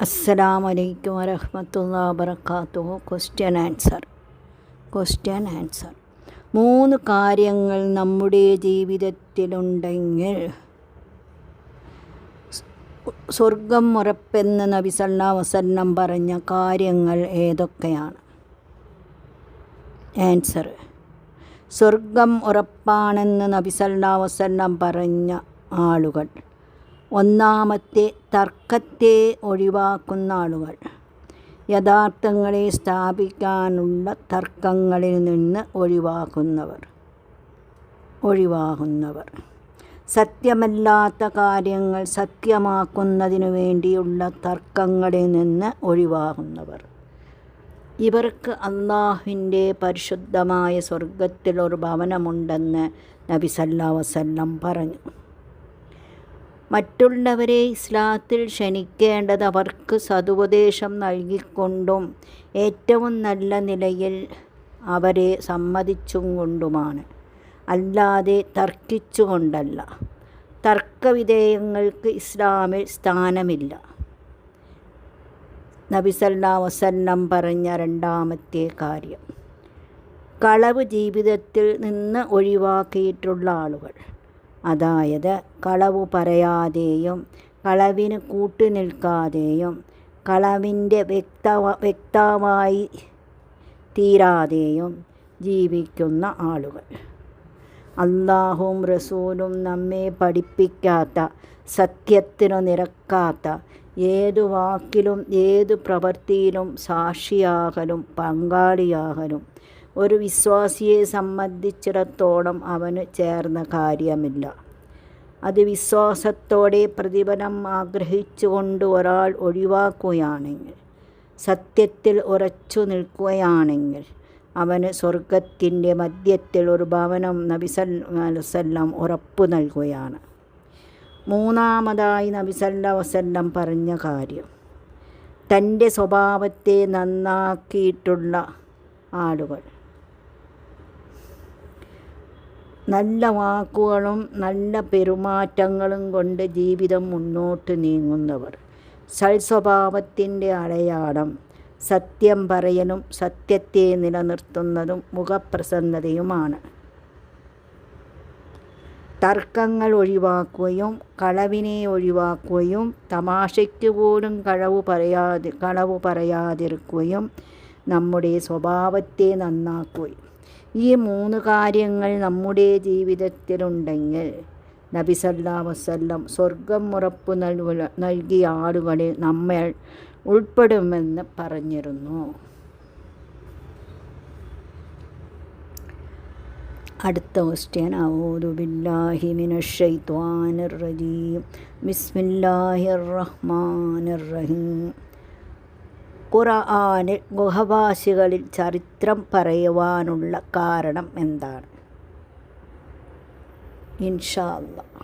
അസ്സലാമു അലൈക്കും വറഹ്മത്തുള്ളാഹി വബറകാതുഹു. Question answer. 3 കാര്യങ്ങൾ നമ്മുടെ ജീവിതത്തിലുണ്ടെങ്കിൽ സ്വർഗം ഉറപ്പെന്ന് നബി സല്ലല്ലാഹു അലൈഹി വസല്ലം പറഞ്ഞ കാര്യങ്ങൾ ഏതൊക്കെയാണ്? ആൻസർ: സ്വർഗം ഉറപ്പാണെന്ന് നബി സല്ലല്ലാഹു അലൈഹി വസല്ലം പറഞ്ഞ ആളുകൾ: ഒന്നാമത്തെ, തർക്കത്തെ ഒഴിവാക്കുന്ന ആളുകൾ. യഥാർത്ഥങ്ങളെ സ്ഥാപിക്കാനുള്ള തർക്കങ്ങളിൽ നിന്ന് ഒഴിവാകുന്നവർ. സത്യമല്ലാത്ത കാര്യങ്ങൾ സത്യമാക്കുന്നതിനു വേണ്ടിയുള്ള തർക്കങ്ങളിൽ നിന്ന് ഒഴിവാകുന്നവർ. ഇവർക്ക് അല്ലാഹുവിൻ്റെ പരിശുദ്ധമായ സ്വർഗത്തിൽ ഒരു ഭവനമുണ്ടെന്ന് നബി സല്ലല്ലാഹു അലൈഹി വസല്ലം പറഞ്ഞു. മറ്റുള്ളവരെ ഇസ്ലാത്തിൽ ക്ഷണിക്കേണ്ടത് അവർക്ക് സതുപദേശം നൽകിക്കൊണ്ടും ഏറ്റവും നല്ല നിലയിൽ അവരെ സമ്മതിച്ചും കൊണ്ടുമാണ്, അല്ലാതെ തർക്കിച്ചുകൊണ്ടല്ല. തർക്കവിധേയങ്ങൾക്ക് ഇസ്ലാമിൽ സ്ഥാനമില്ല. നബി സല്ലല്ലാഹു അലൈഹി വസല്ലം പറഞ്ഞ രണ്ടാമത്തെ കാര്യം, കളവ് ജീവിതത്തിൽ നിന്ന് ഒഴിവാക്കിയിട്ടുള്ള ആളുകൾ. അതായത് കളവ് പറയാതെയും കളവിന് കൂട്ടുനിൽക്കാതെയും കളവിൻ്റെ വ്യക്താവായി തീരാതെയും ജീവിക്കുന്ന ആളുകൾ. അല്ലാഹുവും റസൂലും നമ്മെ പഠിപ്പിക്കാത്ത, സത്യത്തിനു നിരക്കാത്ത ഏതു വാക്കിലും ഏതു പ്രവൃത്തിയിലും സാക്ഷിയാകലും പങ്കാളിയാകലും ഒരു വിശ്വാസിയെ സംബന്ധിച്ചിടത്തോളം അവന് ചേർന്ന കാര്യമില്ല. അത് വിശ്വാസത്തോടെ പ്രതിഫലം ആഗ്രഹിച്ചുകൊണ്ട് ഒരാൾ ഒഴിവാക്കുകയാണെങ്കിൽ, സത്യത്തിൽ ഉറച്ചു നിൽക്കുകയാണെങ്കിൽ അവന് സ്വർഗത്തിൻ്റെ മധ്യത്തിൽ ഒരു ഭവനം നബി സല്ലല്ലാഹു അലൈഹി വസല്ലം ഉറപ്പു നൽകുകയാണ്. മൂന്നാമതായി നബി സല്ലല്ലാഹു അലൈഹി വസല്ലം പറഞ്ഞ കാര്യം, തൻ്റെ സ്വഭാവത്തെ നന്നാക്കിയിട്ടുള്ള ആളുകൾ. നല്ല വാക്കുകളും നല്ല പെരുമാറ്റങ്ങളും കൊണ്ട് ജീവിതം മുന്നോട്ട് നീങ്ങുന്നവർ. സൽസ്വഭാവത്തിൻ്റെ അടയാളം സത്യം പറയലും സത്യത്തെ നിലനിർത്തുന്നതും മുഖപ്രസന്നതയുമാണ്. തർക്കങ്ങൾ ഒഴിവാക്കുകയും കളവിനെ ഒഴിവാക്കുകയും തമാശയ്ക്ക് പോലും കളവ് പറയാതിരിക്കുകയും നമ്മുടെ സ്വഭാവത്തെ നന്നാക്കുകയും. ഈ 3 കാര്യങ്ങൾ നമ്മുടെ ജീവിതത്തിലുണ്ടെങ്കിൽ നബി സല്ലല്ലാഹു അലൈഹി വസല്ലം സ്വർഗം ഉറപ്പു നൽകിയ ആളുകളിൽ നമ്മൾ ഉൾപ്പെടുമെന്ന് പറഞ്ഞിരുന്നു. അടുത്ത ക്വസ്റ്റ്യൻ, അഊദു ബില്ലാഹി മിനശ് ശൈത്വാനിർ റജീം. ബിസ്മില്ലാഹിർ റഹ്മാനിർ റഹീം. ഖുർആനിൽ ഗുഹവാസികളിൽ ചരിത്രം പറയുവാനുള്ള കാരണം എന്താണ്? ഇൻഷാ അല്ലാഹ്.